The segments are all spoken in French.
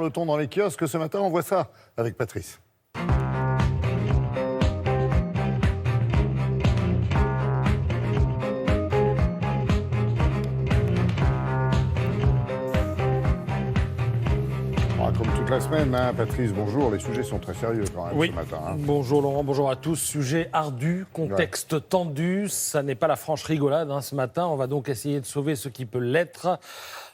Le ton dans les kiosques ce matin, on voit ça avec Patrice. Comme toute la semaine, hein, Patrice, bonjour. Les sujets sont très sérieux quand même ce matin. Hein. Bonjour Laurent, bonjour à tous. Sujet ardu, contexte tendu. Ça n'est pas la franche rigolade ce matin. On va donc essayer de sauver ce qui peut l'être,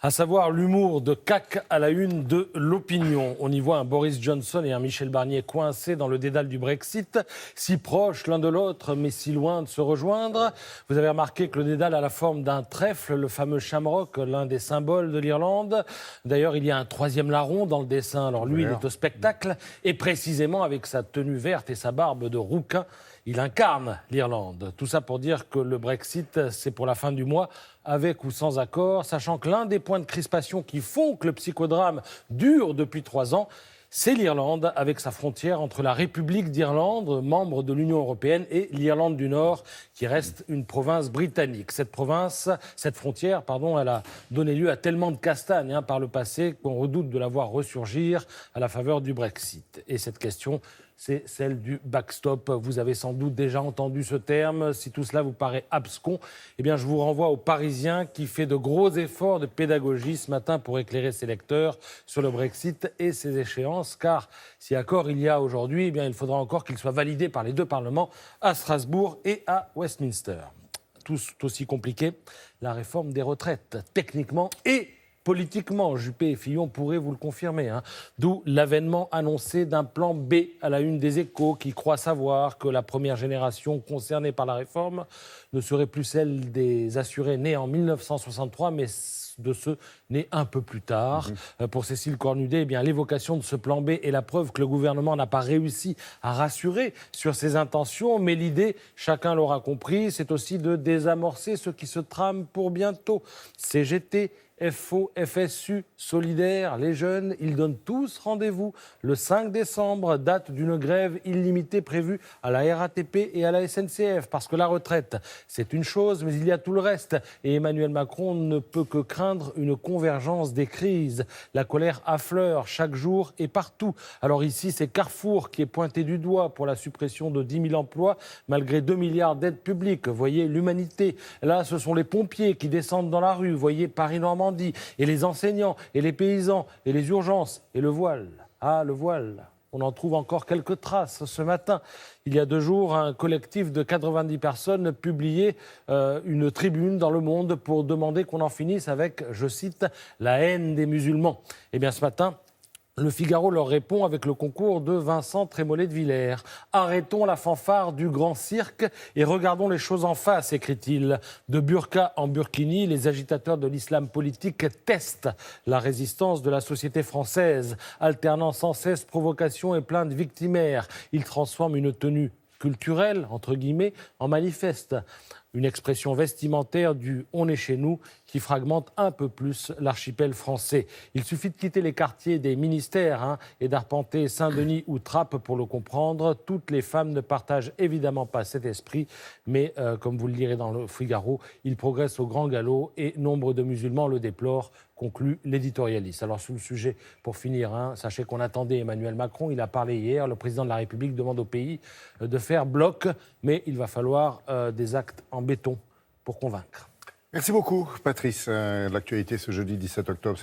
à savoir l'humour de CAC à la une de l'opinion. On y voit un Boris Johnson et un Michel Barnier coincés dans le dédale du Brexit, si proches l'un de l'autre, mais si loin de se rejoindre. Vous avez remarqué que le dédale a la forme d'un trèfle, le fameux shamrock, l'un des symboles de l'Irlande. D'ailleurs, il y a un troisième larron dans le dessin. Alors lui, il est au spectacle, et précisément avec sa tenue verte et sa barbe de rouquin, il incarne l'Irlande. Tout ça pour dire que le Brexit, c'est pour la fin du mois, avec ou sans accord, sachant que l'un des points de crispation qui font que le psychodrame dure depuis 3 ans, c'est l'Irlande, avec sa frontière entre la République d'Irlande, membre de l'Union européenne, et l'Irlande du Nord, qui reste une province britannique. Cette frontière, elle a donné lieu à tellement de castagnes par le passé qu'on redoute de la voir ressurgir à la faveur du Brexit. Et cette question, c'est celle du backstop. Vous avez sans doute déjà entendu ce terme. Si tout cela vous paraît abscon, eh bien, je vous renvoie au Parisien qui fait de gros efforts de pédagogie ce matin pour éclairer ses lecteurs sur le Brexit et ses échéances. Car si accord il y a aujourd'hui, eh bien, il faudra encore qu'il soit validé par les deux parlements à Strasbourg et à Westminster. Tout aussi compliqué, la réforme des retraites, techniquement et politiquement, Juppé et Fillon pourraient vous le confirmer. D'où l'avènement annoncé d'un plan B à la une des Échos qui croit savoir que la première génération concernée par la réforme ne serait plus celle des assurés nés en 1963, mais de ceux nés un peu plus tard. Pour Cécile Cornudet, eh bien, l'évocation de ce plan B est la preuve que le gouvernement n'a pas réussi à rassurer sur ses intentions, mais l'idée, chacun l'aura compris, c'est aussi de désamorcer ce qui se trame pour bientôt. CGT, FO, FSU, Solidaires, les jeunes, ils donnent tous rendez-vous le 5 décembre, date d'une grève illimitée prévue à la RATP et à la SNCF. Parce que la retraite, c'est une chose, mais il y a tout le reste. Et Emmanuel Macron ne peut que craindre une convergence des crises. La colère affleure chaque jour et partout. Alors ici, c'est Carrefour qui est pointé du doigt pour la suppression de 10 000 emplois, malgré 2 milliards d'aides publiques. Voyez l'humanité. Là, ce sont les pompiers qui descendent dans la rue. Voyez Paris-Normandie. Et les enseignants, et les paysans, et les urgences, et le voile. Ah, le voile, on en trouve encore quelques traces ce matin. Il y a 2 jours, un collectif de 90 personnes publiait une tribune dans Le Monde pour demander qu'on en finisse avec, je cite, la haine des musulmans. Eh bien, ce matin, Le Figaro leur répond avec le concours de Vincent Trémollet de Villers. « Arrêtons la fanfare du grand cirque et regardons les choses en face », écrit-il. De burqa en burkini, les agitateurs de l'islam politique testent la résistance de la société française, alternant sans cesse provocation et plaintes victimaires. Ils transforment une tenue culturelle, entre guillemets, en manifeste. Une expression vestimentaire du « on est chez nous » qui fragmente un peu plus l'archipel français. Il suffit de quitter les quartiers des ministères et d'arpenter Saint-Denis ou Trappes pour le comprendre. Toutes les femmes ne partagent évidemment pas cet esprit, mais comme vous le lirez dans Le Figaro, il progresse au grand galop et nombre de musulmans le déplorent, conclut l'éditorialiste. Alors sur le sujet, pour finir, sachez qu'on attendait Emmanuel Macron, il a parlé hier, le président de la République demande au pays de faire bloc, mais il va falloir des actes en béton pour convaincre. Merci beaucoup, Patrice. L'actualité ce jeudi 17 octobre.